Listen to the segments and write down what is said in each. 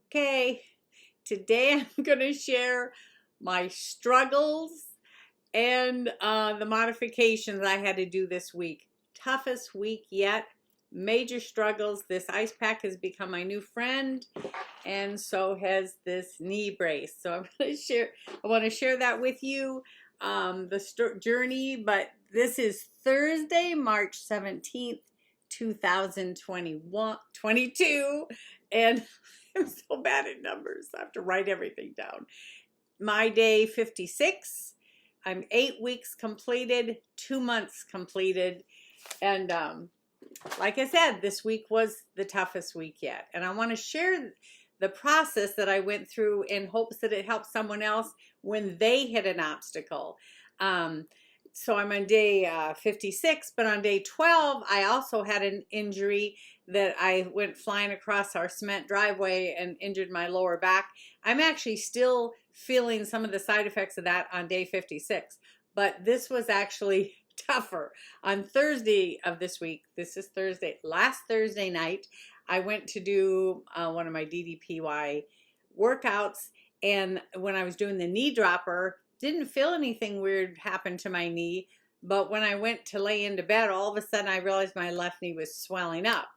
Okay, today I'm going to share my struggles and the modifications I had to do this week. Toughest week yet. Major struggles. This ice pack has become my new friend, and so has this knee brace. So I'm going to share. I want to share that with you, the journey. But this is Thursday, March 17th, 2021, 22, and I'm so bad at numbers. I have to write everything down. My day 56. I'm 8 weeks completed, 2 months completed, and like I said, this week was the toughest week yet. And I want to share the process that I went through in hopes that it helps someone else when they hit an obstacle. So I'm on day 56, but on day 12, I also had an injury that I went flying across our cement driveway and injured my lower back. I'm actually still feeling some of the side effects of that on day 56, but this was actually tougher. On Thursday of this week, this is Thursday, last Thursday night, I went to do one of my DDPY workouts, and when I was doing the knee dropper, didn't feel anything weird happen to my knee, but when I went to lay into bed, all of a sudden I realized my left knee was swelling up.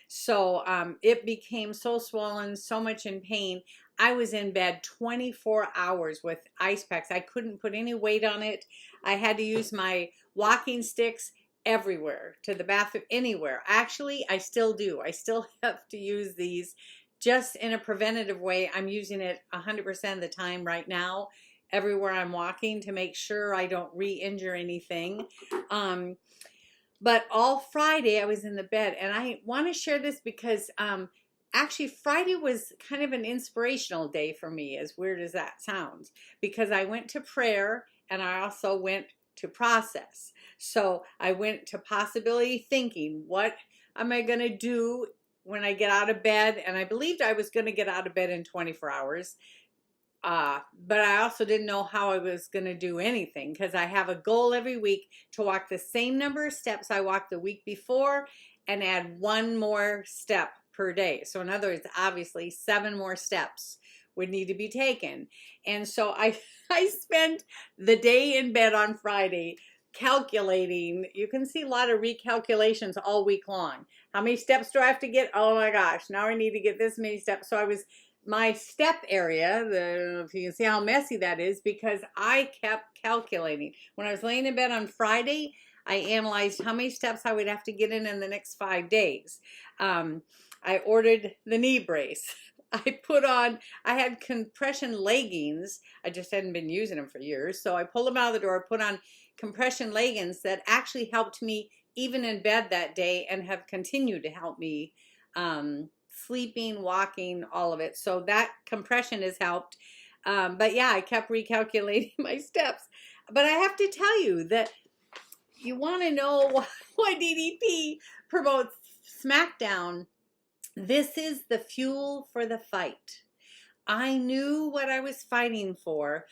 So it became so swollen, so much in pain. I was in bed 24 hours with ice packs. I couldn't put any weight on it. I had to use my walking sticks everywhere, to the bathroom, anywhere. Actually, I still do. I still have to use these just in a preventative way. I'm using it 100% of the time right now, everywhere I'm walking, to make sure I don't re-injure anything. But all Friday I was in the bed, and I want to share this because actually Friday was kind of an inspirational day for me, as weird as that sounds, because I went to prayer and I also went to process. So I went to possibility thinking, what am I going to do when I get out of bed? And I believed I was going to get out of bed in 24 hours. But I also didn't know how I was going to do anything, because I have a goal every week to walk the same number of steps I walked the week before and add one more step per day. So in other words, obviously 7 more steps would need to be taken. And so I spent the day in bed on Friday calculating. You can see a lot of recalculations all week long. How many steps do I have to get? Oh my gosh, now I need to get this many steps. So my step area, if you can see how messy that is, because I kept calculating. When I was laying in bed on Friday, I analyzed how many steps I would have to get in the next 5 days. I ordered the knee brace. I had compression leggings. I just hadn't been using them for years. So I pulled them out of the door, put on compression leggings that actually helped me even in bed that day and have continued to help me sleeping, walking, all of it. So that compression has helped. But yeah, I kept recalculating my steps. But I have to tell you that you want to know why DDP promotes SmackDown. This is the fuel for the fight. I knew what I was fighting for.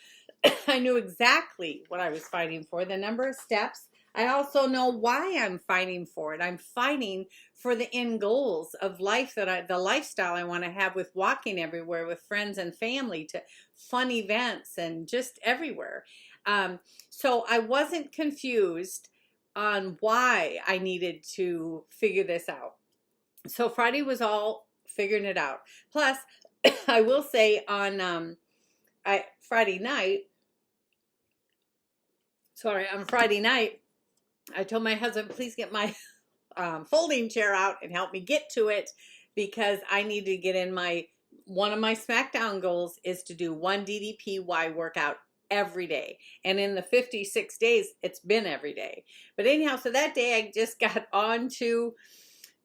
I knew exactly what I was fighting for, the number of steps. I also know why I'm fighting for it. I'm fighting for the end goals of life, the lifestyle I want to have, with walking everywhere with friends and family, to fun events and just everywhere. So I wasn't confused on why I needed to figure this out. So Friday was all figuring it out. Plus, I will say on Friday night, I told my husband, please get my folding chair out and help me get to it, because I need to get in one of my SmackDown goals is to do one DDPY workout every day. And in the 56 days, it's been every day. But anyhow, so that day I just got onto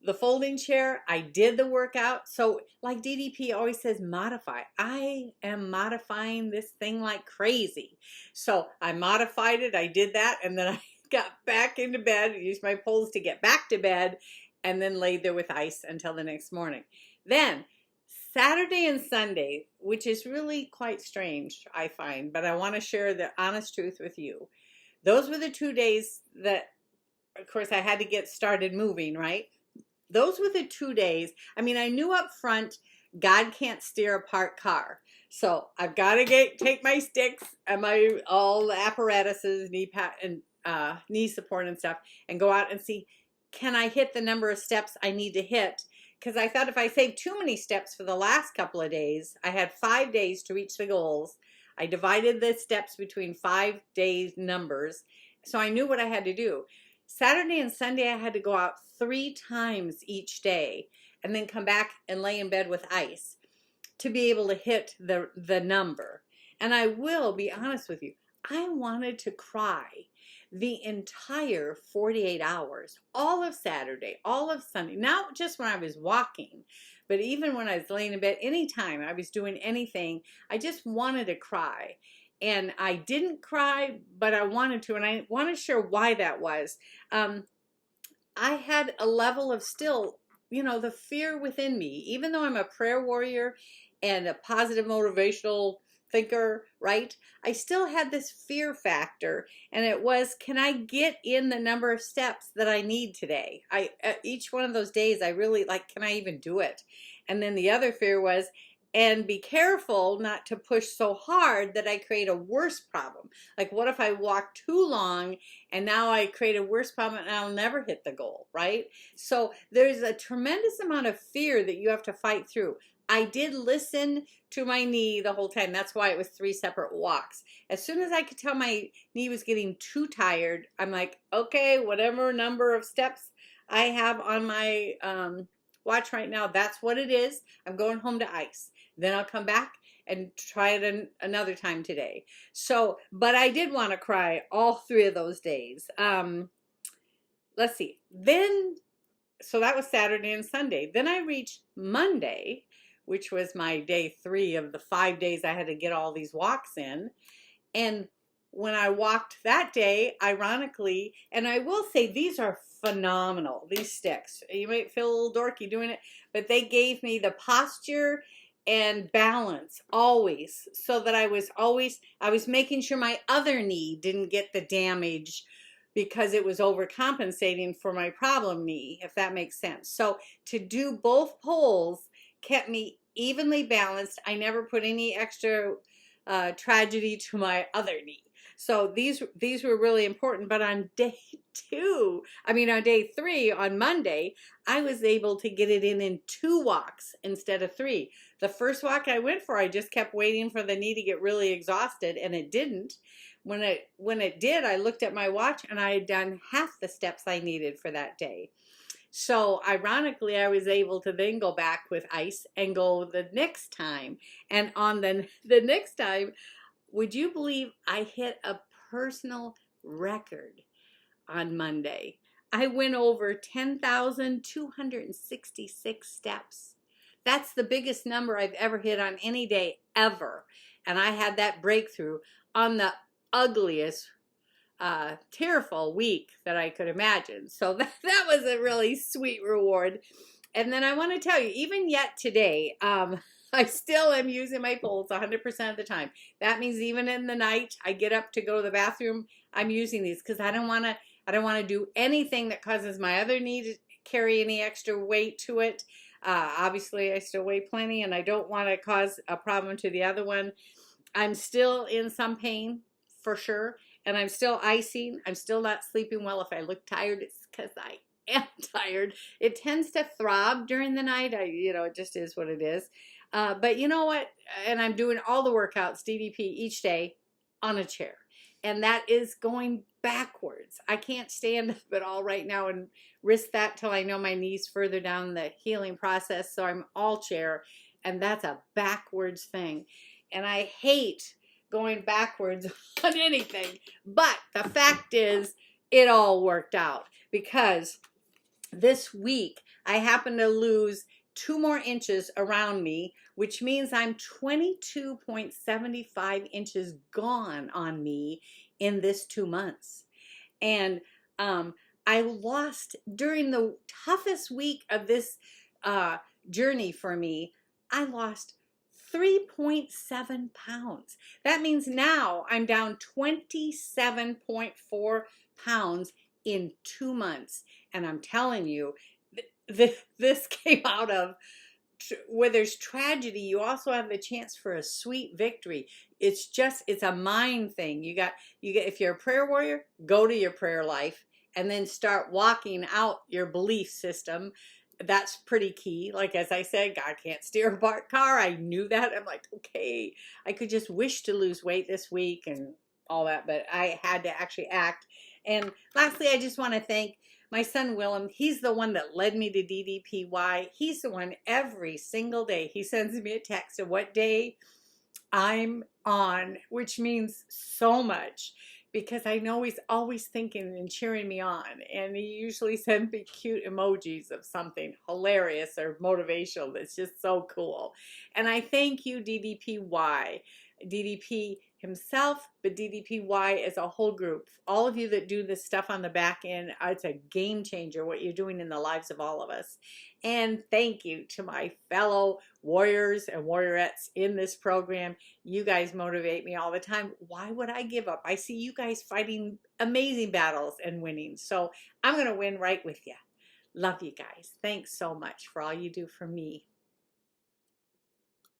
the folding chair. I did the workout. So like DDP always says, modify. I am modifying this thing like crazy. So I modified it. I did that. And then I got back into bed, used my poles to get back to bed, and then laid there with ice until the next morning. Then Saturday and Sunday, which is really quite strange, I find, but I want to share the honest truth with you. Those were the 2 days that, of course, I had to get started moving, right? Those were the 2 days. I mean, I knew up front God can't steer a parked car. So I've got to take my sticks and my all the apparatuses, knee support and stuff, and go out and see, can I hit the number of steps I need to hit? Because I thought if I saved too many steps for the last couple of days, I had 5 days to reach the goals. I divided the steps between 5 days numbers, so I knew what I had to do. Saturday and Sunday, I had to go out 3 times each day and then come back and lay in bed with ice to be able to hit the number. And I will be honest with you, I wanted to cry the entire 48 hours, all of Saturday, all of Sunday, not just when I was walking, but even when I was laying in bed, anytime I was doing anything, I just wanted to cry. And I didn't cry, but I wanted to, and I want to share why that was. I had a level of still, the fear within me, even though I'm a prayer warrior and a positive motivational thinker, right? I still had this fear factor, and it was, can I get in the number of steps that I need today? Each one of those days, I really can I even do it? And then the other fear was, and be careful not to push so hard that I create a worse problem. Like, what if I walk too long and now I create a worse problem and I'll never hit the goal, right? So there's a tremendous amount of fear that you have to fight through. I did listen to my knee the whole time. That's why it was 3 separate walks. As soon as I could tell my knee was getting too tired, I'm like, okay, whatever number of steps I have on my watch right now, that's what it is. I'm going home to ice. Then I'll come back and try it another time today. So, but I did want to cry all 3 of those days. Let's see. So that was Saturday and Sunday. Then I reached Monday, which was my day 3 of the 5 days I had to get all these walks in. And when I walked that day, ironically, and I will say these are phenomenal, these sticks. You might feel a little dorky doing it, but they gave me the posture and balance always, so that I was making sure my other knee didn't get the damage because it was overcompensating for my problem knee, if that makes sense. So to do both poles kept me evenly balanced. I never put any extra tragedy to my other knee. So these were really important. But on day 3, on Monday, I was able to get it in 2 walks instead of 3. The first walk I went for, I just kept waiting for the knee to get really exhausted, and it didn't. When it did, I looked at my watch and I had done half the steps I needed for that day. So ironically, I was able to then go back with ice and go the next time. And on the next time, would you believe I hit a personal record on Monday? I went over 10,266 steps. That's the biggest number I've ever hit on any day ever. And I had that breakthrough on the ugliest, tearful week that I could imagine. So that was a really sweet reward. And then I want to tell you, even yet today, I still am using my poles 100% of the time. That means even in the night, I get up to go to the bathroom, I'm using these because I don't want to do anything that causes my other knee to carry any extra weight to it. Obviously, I still weigh plenty, and I don't want to cause a problem to the other one. I'm still in some pain, for sure, and I'm still icing. I'm still not sleeping well. If I look tired, it's because I am tired. It tends to throb during the night. It just is what it is. But you know what? And I'm doing all the workouts, DDP, each day on a chair. And that is going backwards. I can't stand up at all right now and risk that till I know my knee's further down the healing process. So I'm all chair, and that's a backwards thing. And I hate going backwards on anything. But the fact is, it all worked out because this week I happened to lose 2 more inches around me, which means I'm 22.75 inches gone on me in this 2 months. And I lost, during the toughest week of this journey for me, I lost 3.7 pounds. That means now I'm down 27.4 pounds in 2 months. And I'm telling you, this came out of where there's tragedy, you also have the chance for a sweet victory. It's a mind thing. If you're a prayer warrior, go to your prayer life and then start walking out your belief system. That's pretty key. Like, as I said, God can't steer a car. I knew that. I'm like, okay, I could just wish to lose weight this week and all that, but I had to actually act. And lastly, I just want to thank my son Willem. He's the one that led me to DDPY. He's the one every single day. He sends me a text of what day I'm on, which means so much because I know he's always thinking and cheering me on. And he usually sends me cute emojis of something hilarious or motivational that's just so cool. And I thank you, DDPY. DDP himself, but DDPY as a whole group. All of you that do this stuff on the back end, it's a game changer what you're doing in the lives of all of us. And thank you to my fellow warriors and warriorettes in this program. You guys motivate me all the time. Why would I give up? I see you guys fighting amazing battles and winning. So I'm going to win right with you. Love you guys. Thanks so much for all you do for me.